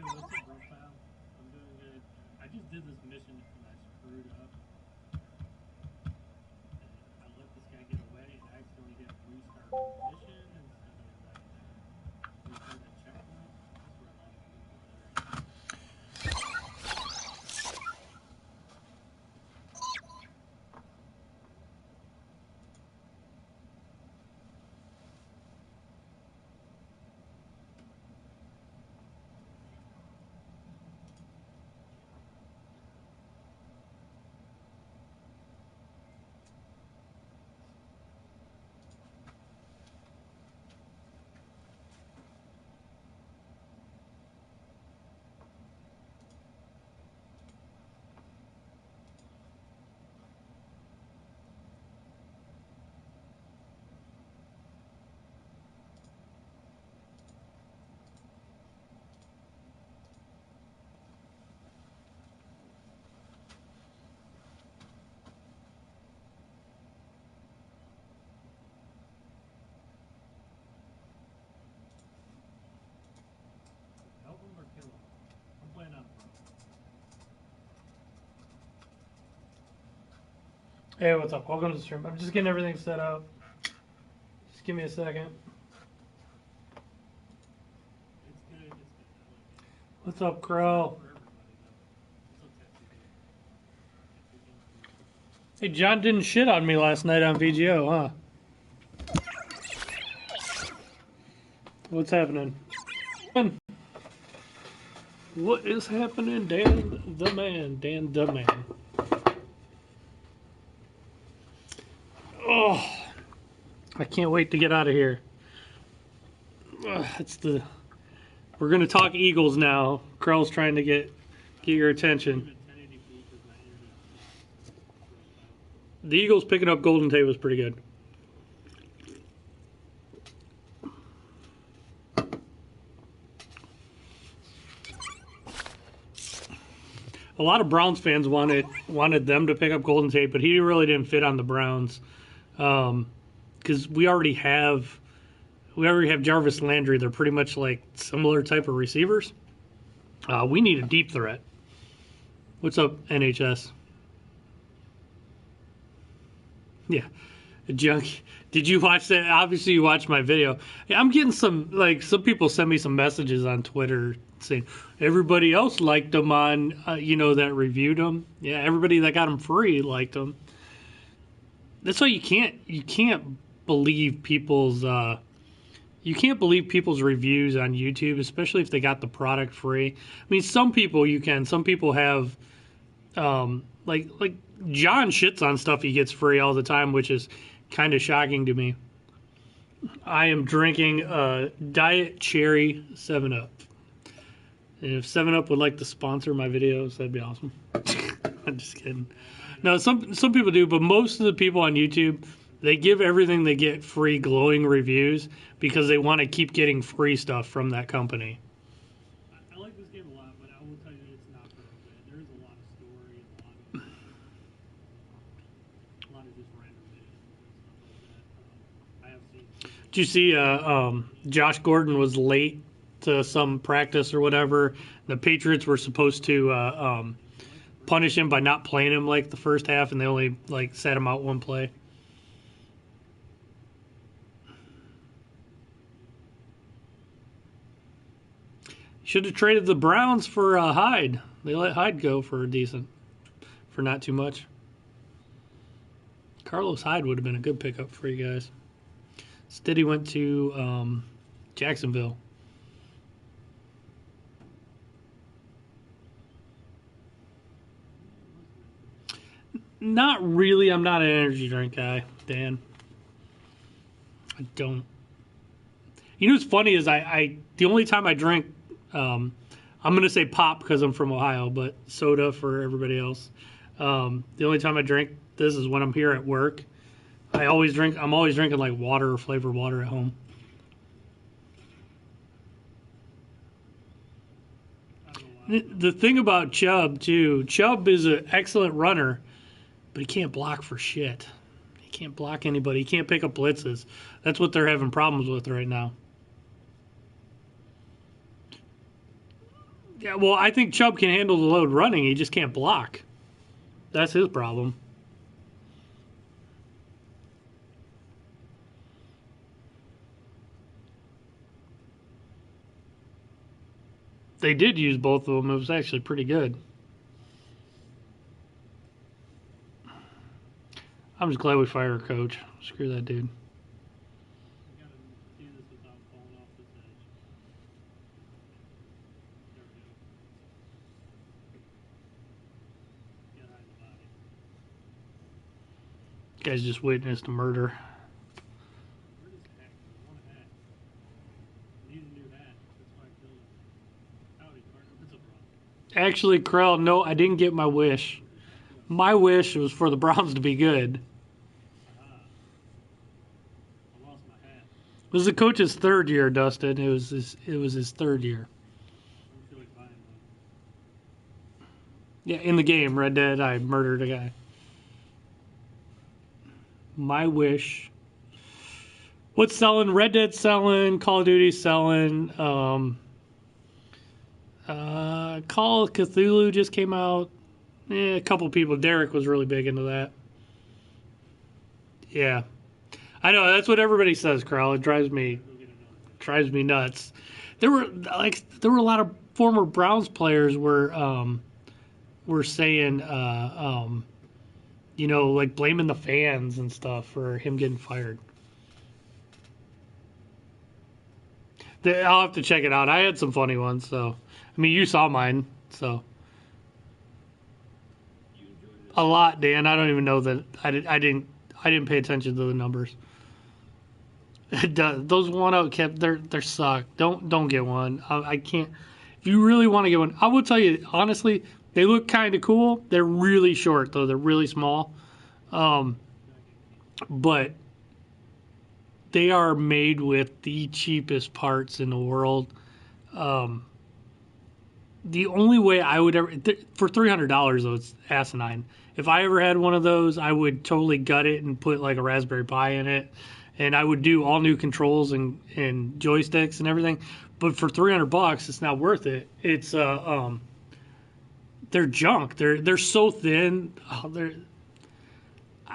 what's up, bro, pal? I'm doing good. I just did this mission and I screwed up. And I let this guy get away and I accidentally hit restart mission instead of restart that checkpoint. That's where a lot of people are right now. Help him or kill him. I'm playing on pro. Hey, what's up? Welcome to the stream. I'm just getting everything set up. Just give me a second. It's good. What's up, Crow? For everybody, though. What's up, Taxi? Hey, John didn't shit on me last night on VGO, huh? What's happening? What is happening, Dan the Man? Dan the Man. Oh, I can't wait to get out of here. We're gonna talk Eagles now. Krell's trying to get your attention. The Eagles picking up Golden Tate was pretty good. A lot of Browns fans wanted them to pick up Golden Tate, but he really didn't fit on the Browns because we already have Jarvis Landry. They're pretty much like similar type of receivers. We need a deep threat. What's up, NHS? Yeah, junk. Did you watch that? Obviously, you watched my video. Yeah, I'm getting some people send me some messages on Twitter saying everybody else liked them on that reviewed them. Yeah, everybody that got them free liked them. That's why you can't believe people's reviews on YouTube, especially if they got the product free. I mean, some people you can. Some people have like John shits on stuff he gets free all the time, which is kind of shocking to me. I am drinking Diet Cherry 7-Up. And if 7-Up would like to sponsor my videos, that'd be awesome. I'm just kidding. No, some people do, but most of the people on YouTube, they give everything they get free glowing reviews because they want to keep getting free stuff from that company. I like this game a lot, but I will tell you it's not very good. There is a lot of story and a lot of just random missions and stuff like that. I have seen. Did you see Josh Gordon was late to some practice or whatever? The Patriots were supposed to punish him by not playing him like the first half, and they only sat him out one play. Should have traded the Browns for Hyde. They let Hyde go for not too much. Carlos Hyde would have been a good pickup for you guys. Instead, he went to Jacksonville. Not really. I'm not an energy drink guy, Dan. I don't. You know what's funny is the only time I drink, I'm going to say pop because I'm from Ohio, but soda for everybody else. The only time I drink this is when I'm here at work. I'm always drinking like water or flavored water at home. The thing about Chubb too, Chubb is an excellent runner, but he can't block for shit. He can't block anybody. He can't pick up blitzes. That's what they're having problems with right now. Yeah, well, I think Chubb can handle the load running. He just can't block. That's his problem. They did use both of them. It was actually pretty good. I'm just glad we fired our coach. Screw that dude. We gotta do this without falling off this edge. There we go. Get high in the body. Guy's just witnessed a murder. Where does the hat go? I want a hat. I need a new hat. That's why I killed him. Howdy, partner. What's up, bro? Actually, Krell, no, I didn't get my wish. My wish was for the Browns to be good. Aha. I lost my hat. It was the coach's third year, Dustin. It was his third year. I don't feel like buying one. Yeah, in the game, Red Dead, I murdered a guy. My wish. What's selling? Red Dead selling. Call of Duty selling. Call of Cthulhu just came out. A couple people. Derek was really big into that. Yeah, I know that's what everybody says, Carl. It drives me Go get another one. nuts. There were a lot of former Browns players were saying like blaming the fans and stuff for him getting fired. I'll have to check it out. I had some funny ones, so I mean you saw mine, so. You enjoyed it? A lot, Dan. I don't even know that I didn't pay attention to the numbers. Those 1-out kept they're suck. Don't get one. I can't. If you really want to get one, I will tell you honestly, they look kind of cool. They're really short though. They're really small, but they are made with the cheapest parts in the world. The only way I would ever for $300 though, it's asinine. If I ever had one of those, I would totally gut it and put like a Raspberry Pi in it, and I would do all new controls and joysticks and everything. But for $300, it's not worth it. It's they're junk. They're so thin.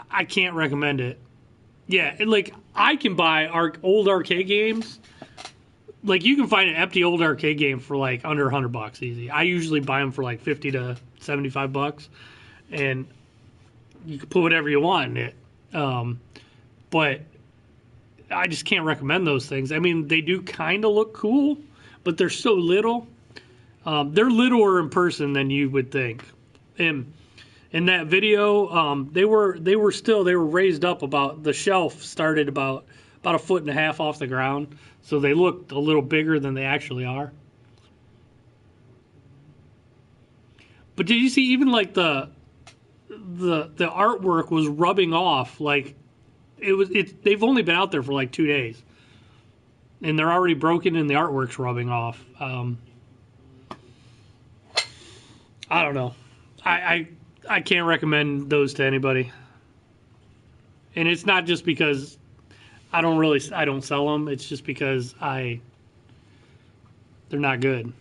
I can't recommend it. Yeah, like I can buy old arcade games. Like you can find an empty old arcade game for like under $100 easy. I usually buy them for like $50 to $75, and you can put whatever you want in it. But I just can't recommend those things. I mean, they do kind of look cool, but they're so little. They're littler in person than you would think. And in that video, they were raised up about the shelf started about a foot and a half off the ground, so they looked a little bigger than they actually are. But did you see even like the artwork was rubbing off like they've only been out there for like 2 days, and they're already broken and the artwork's rubbing off. I don't know. I can't recommend those to anybody. And it's not just because I don't sell them. It's just because they're not good.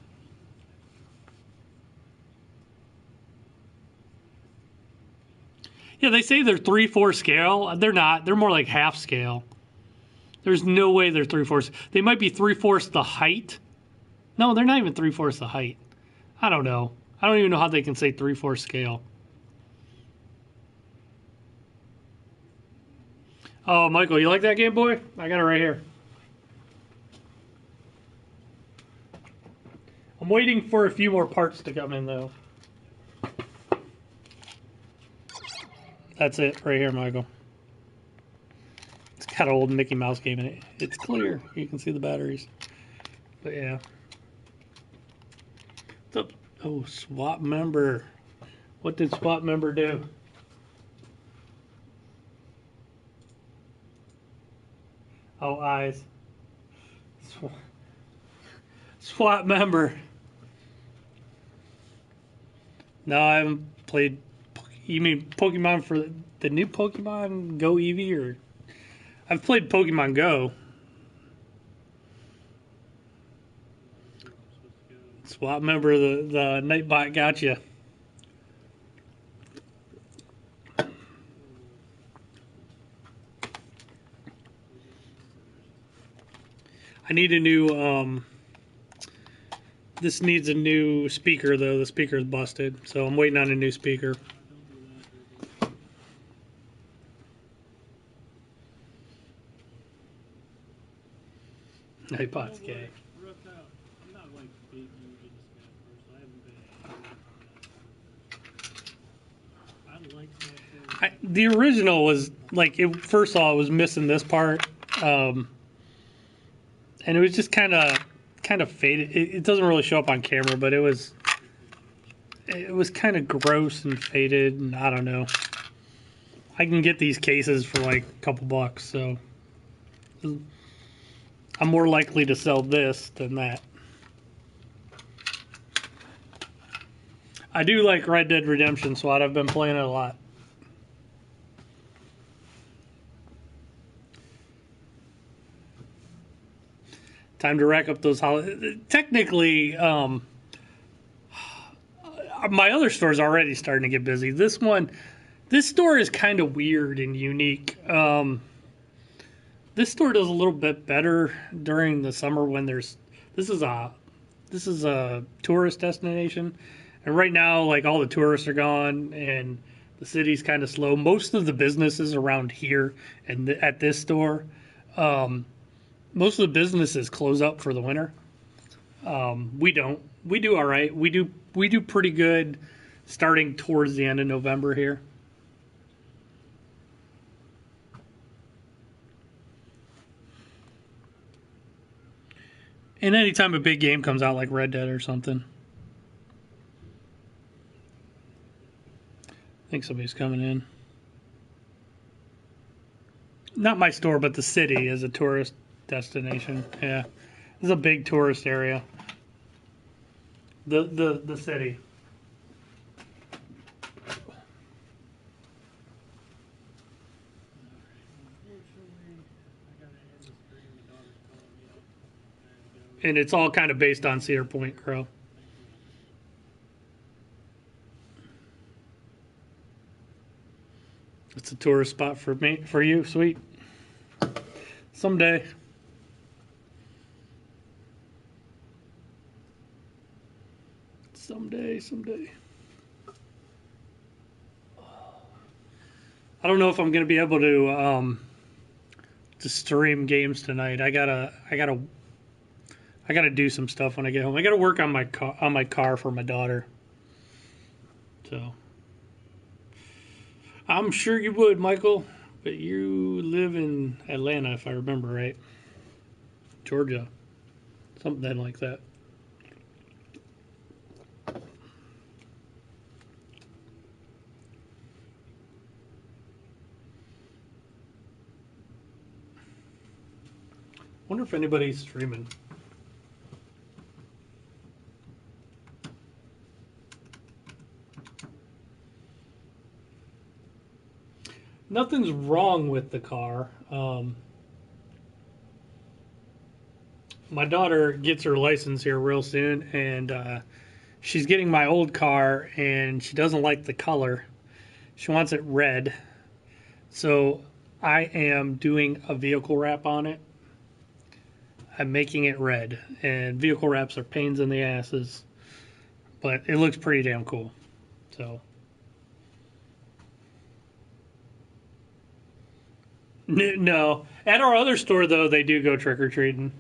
Yeah, they say they're 3/4 scale. They're not. They're more like half scale. There's no way they're 3/4. They might be 3/4 the height. No, they're not even 3/4 the height. I don't know. I don't even know how they can say 3/4 scale. Oh, Michael, you like that Game Boy? I got it right here. I'm waiting for a few more parts to come in, though. That's it right here, Michael. It's got an old Mickey Mouse game in it. It's clear. You can see the batteries. But yeah. What's up? Oh, swap member. What did swap member do? Oh, eyes. Swap member. No, I haven't played. You mean Pokemon for the new Pokemon Go Eevee, or I've played Pokemon Go. SWAT member, the Nightbot got you. I need a new, this needs a new speaker, though. The speaker's busted, so I'm waiting on a new speaker. Nightbot's gay. I'm not like big huge into Smash Bros, so I haven't been I like Smash Bros. The original was like, first of all, it was missing this part, and it was just kind of faded. It doesn't really show up on camera, but it was kind of gross and faded, and I don't know. I can get these cases for like a couple bucks, so I'm more likely to sell this than that. I do like Red Dead Redemption, so I've been playing it a lot. Time to rack up those holidays. Technically, my other store's already starting to get busy. This store is kind of weird and unique. This store does a little bit better during the summer when this is a tourist destination, and right now, like, all the tourists are gone and the city's kind of slow. Most of the businesses around here and at this store, most of the businesses close up for the winter. We don't. We do all right. We do pretty good starting towards the end of November here. And anytime a big game comes out like Red Dead or something. I think somebody's coming in. Not my store, but the city is a tourist destination. Yeah. This is a big tourist area. The city. And it's all kind of based on Cedar Point, Crow. It's a tourist spot for me, for you, sweet. Someday. Someday. I don't know if I'm going to be able to stream games tonight. I gotta do some stuff when I get home. I gotta work on my car for my daughter. So I'm sure you would, Michael, but you live in Atlanta, if I remember right. Georgia, something like that. Wonder if anybody's streaming. Nothing's wrong with the car. My daughter gets her license here real soon, and she's getting my old car, and she doesn't like the color. She wants it red. So I am doing a vehicle wrap on it. I'm making it red, and vehicle wraps are pains in the asses, but it looks pretty damn cool. So no, at our other store though, they do go trick or treating.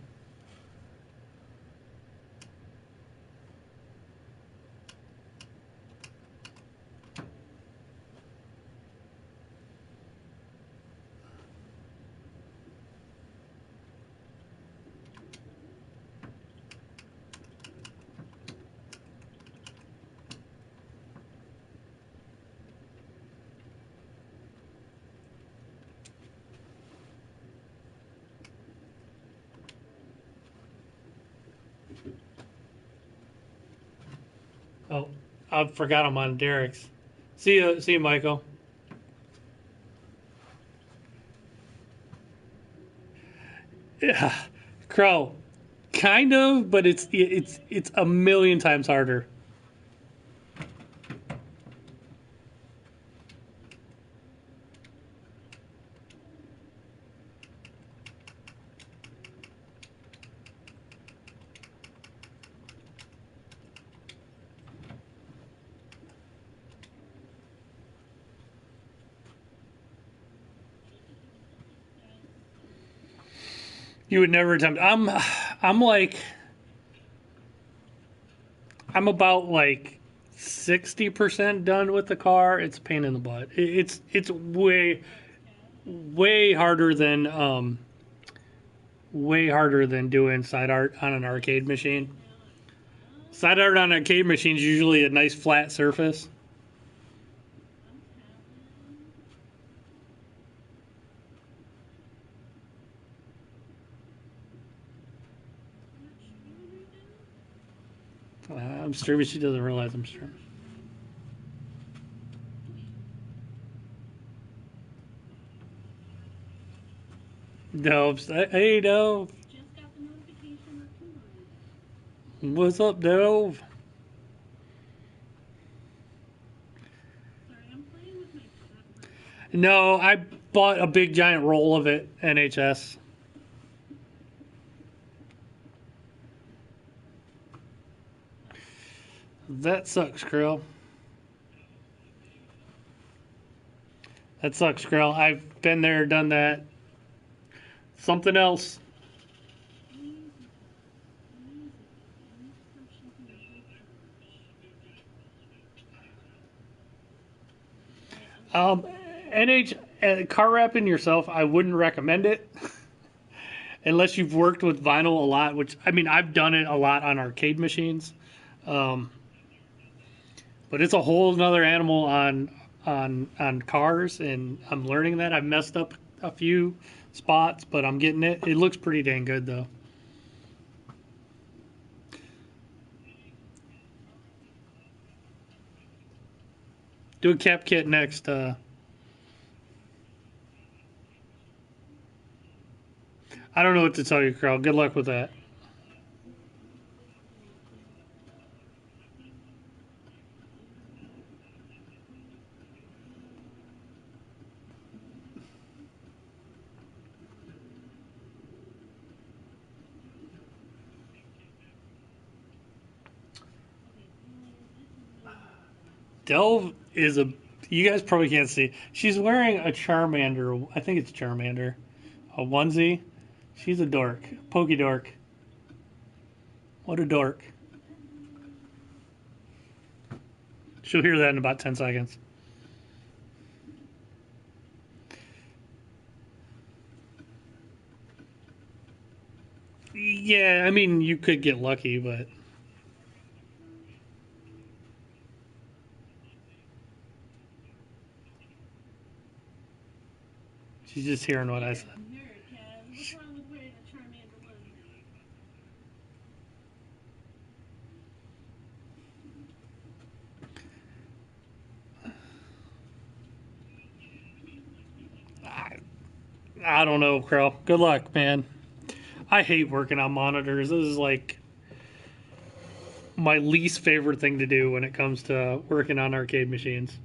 Oh, I forgot I'm on Derek's. See you, Michael. Yeah, Crow. kind of, but it's a million times harder. You would never attempt. I'm like I'm about like 60% done with the car. It's a pain in the butt. It's way harder than doing side art on an arcade machine. Side art on arcade machines is usually a nice flat surface. I'm streaming. She doesn't realize I'm streaming. Dove, hey Dove, what's up, Dove? No, I bought a big giant roll of it. NHS. That sucks, Krill. That sucks, Krill. I've been there, done that. Something else. Um, NH car wrapping yourself, I wouldn't recommend it unless you've worked with vinyl a lot. Which I mean, I've done it a lot on arcade machines, um, but it's a whole another animal on cars, and I'm learning that. I've messed up a few spots, but I'm getting it. It looks pretty dang good though. Do a cap kit next. I don't know what to tell you, Carl. Good luck with that. Delve is a. You guys probably can't see. She's wearing a Charmander. I think it's Charmander. A onesie. She's a dork. Pokey dork. What a dork. She'll hear that in about 10 seconds. Yeah, I mean, you could get lucky, but she's just hearing what I said. I don't know, Krell. Good luck, man. I hate working on monitors. This is like my least favorite thing to do when it comes to working on arcade machines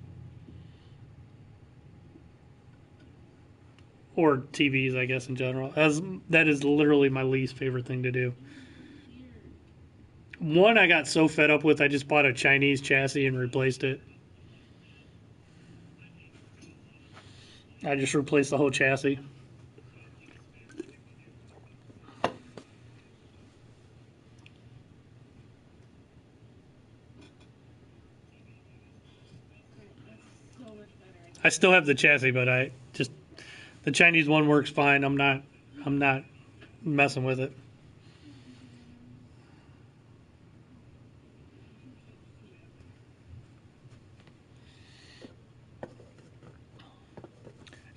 or TVs, I guess in general. As that is literally my least favorite thing to do. One I got so fed up with, I just bought a Chinese chassis and replaced it. I just replaced the whole chassis. I still have the chassis, but I just the Chinese one works fine. I'm not messing with it.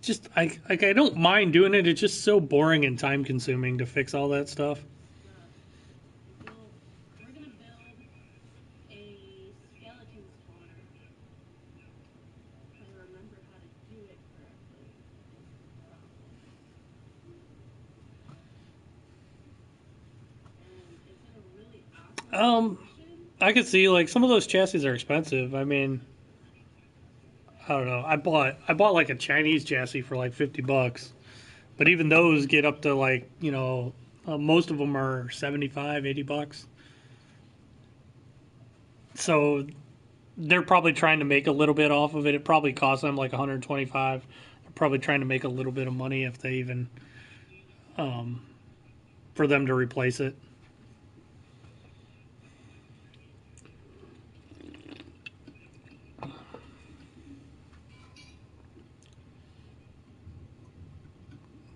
Just I don't mind doing it. It's just so boring and time consuming to fix all that stuff. Um, I could see like some of those chassis are expensive. I mean, I don't know. I bought like a Chinese chassis for like $50, but even those get up to like most of them are 75, $80. So they're probably trying to make a little bit off of it. It probably costs them like 125. They're probably trying to make a little bit of money if they even um, for them to replace it.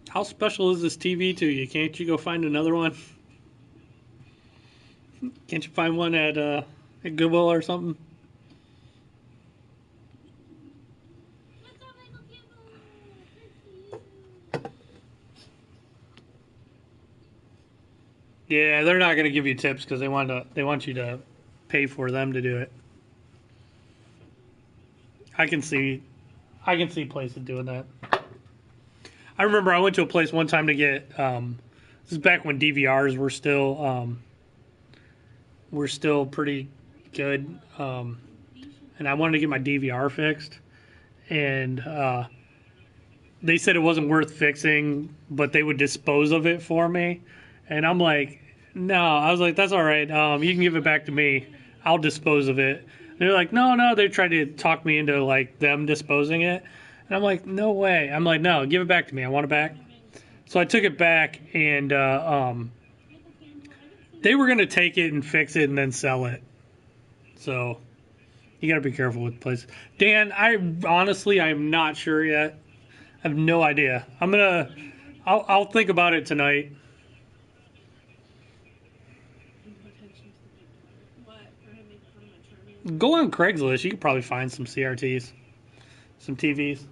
How special is this TV to you? Can't you go find another one? Can't you find one at Goodwill or something? Yeah, they're not going to give you tips because they want you to pay for them to do it. I can see I can see places doing that. I remember I went to a place one time to get this is back when DVRs were still pretty good, and I wanted to get my DVR fixed, and they said it wasn't worth fixing, but they would dispose of it for me, and I'm like, no, I was like, that's all right. You can give it back to me. I'll dispose of it. And they're like, no, no. They tried to talk me into like them disposing it, and I'm like, no way. I'm like, no, give it back to me. I want it back. So I took it back, and they were gonna take it and fix it and then sell it. So you got to be careful with places. Dan, I'm not sure yet. I have no idea. I'll think about it tonight. Go on Craigslist. You could probably find some CRTs, some TVs.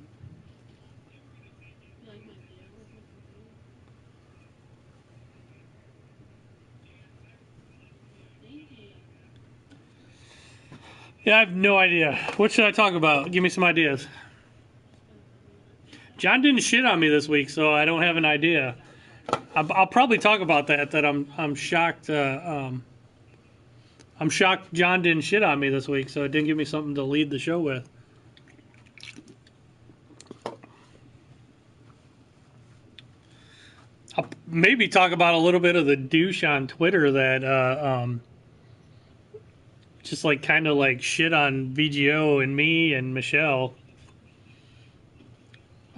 Yeah, I have no idea. What should I talk about? Give me some ideas. John didn't shit on me this week, so I don't have an idea. I'll probably talk about that. That I'm shocked. I'm shocked John didn't shit on me this week, so it didn't give me something to lead the show with. I'll maybe talk about a little bit of the douche on Twitter that just like kind of like shit on VGO and me and Michelle.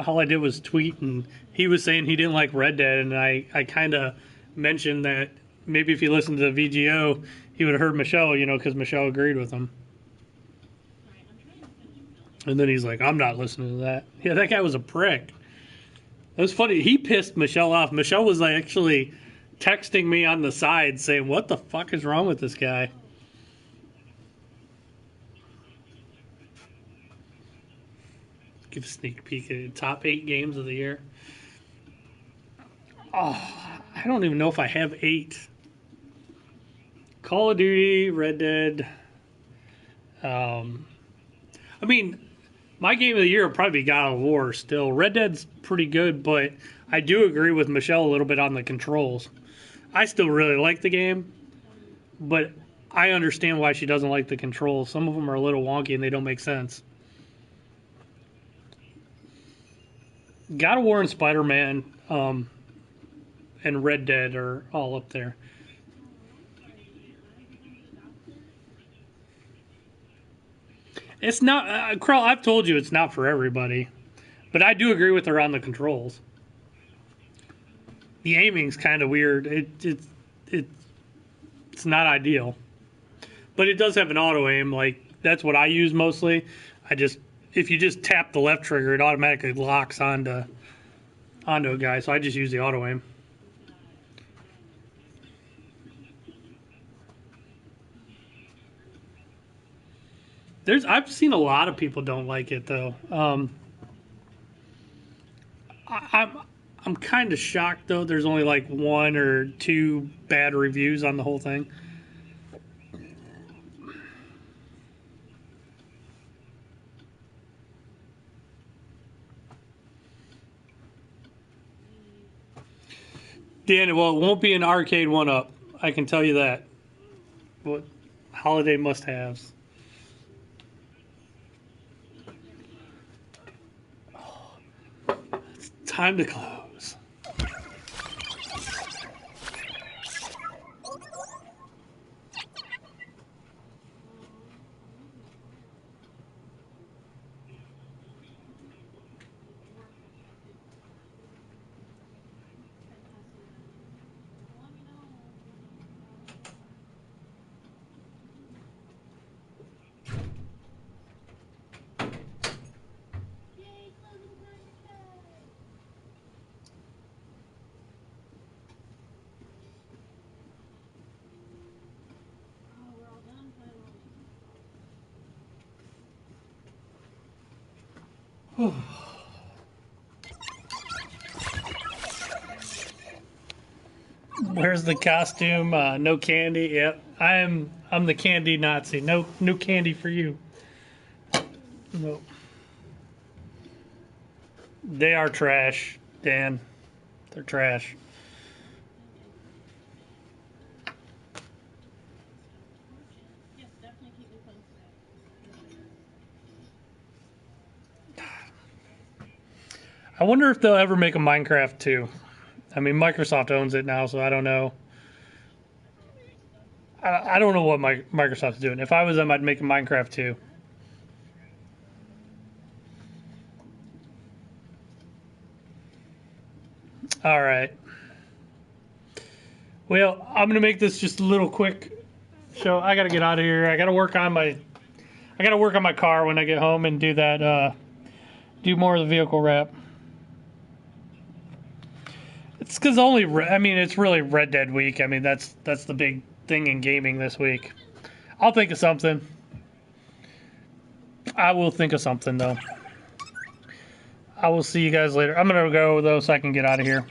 All I did was tweet, and he was saying he didn't like Red Dead, and I kind of mentioned that maybe if he listened to VGO, he would have heard Michelle, because Michelle agreed with him. And then he's like, I'm not listening to that. Yeah, that guy was a prick. It was funny. He pissed Michelle off. Michelle was like actually texting me on the side saying, what the fuck is wrong with this guy? Give a sneak peek at the top 8 games of the year. Oh, I don't even know if I have 8. Call of Duty, Red Dead. I mean, my game of the year will probably be God of War still. Red Dead's pretty good, but I do agree with Michelle a little bit on the controls. I still really like the game, but I understand why she doesn't like the controls. Some of them are a little wonky and they don't make sense. God of War and Spider-Man and Red Dead are all up there. It's not, Krell, I've told you it's not for everybody, but I do agree with her on the controls. The aiming's kind of weird. It's not ideal, but it does have an auto aim. Like that's what I use mostly. If you just tap the left trigger, it automatically locks onto a guy. So I just use the auto aim. I've seen a lot of people don't like it though. I'm kind of shocked though. There's only like 1 or 2 bad reviews on the whole thing. Dan, well, it won't be an arcade 1-up. I can tell you that. What holiday must-haves? It's time to close. Where's the costume? No candy. Yep, I'm the candy Nazi. No candy for you. No. They are trash, Dan. They're trash. Yes, definitely keep me posted. I wonder if they'll ever make a Minecraft 2. I mean, Microsoft owns it now, so I don't know. I don't know what Microsoft's doing. If I was them, I'd make a Minecraft 2. All right. Well, I'm gonna make this just a little quick show. I gotta get out of here. I gotta work on my car when I get home and do that. Do more of the vehicle wrap. It's because it's really Red Dead week. I mean, that's the big thing in gaming this week. I'll think of something. I will think of something though. I will see you guys later. I'm gonna go though so I can get out of here.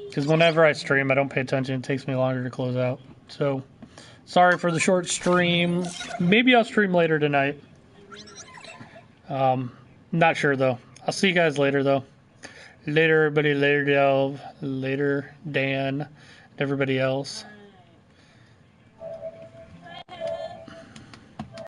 Because whenever I stream, I don't pay attention. It takes me longer to close out. So, sorry for the short stream. Maybe I'll stream later tonight. Not sure though. I'll see you guys later though. Later, everybody. Later, Delve. Later, Dan. Everybody else.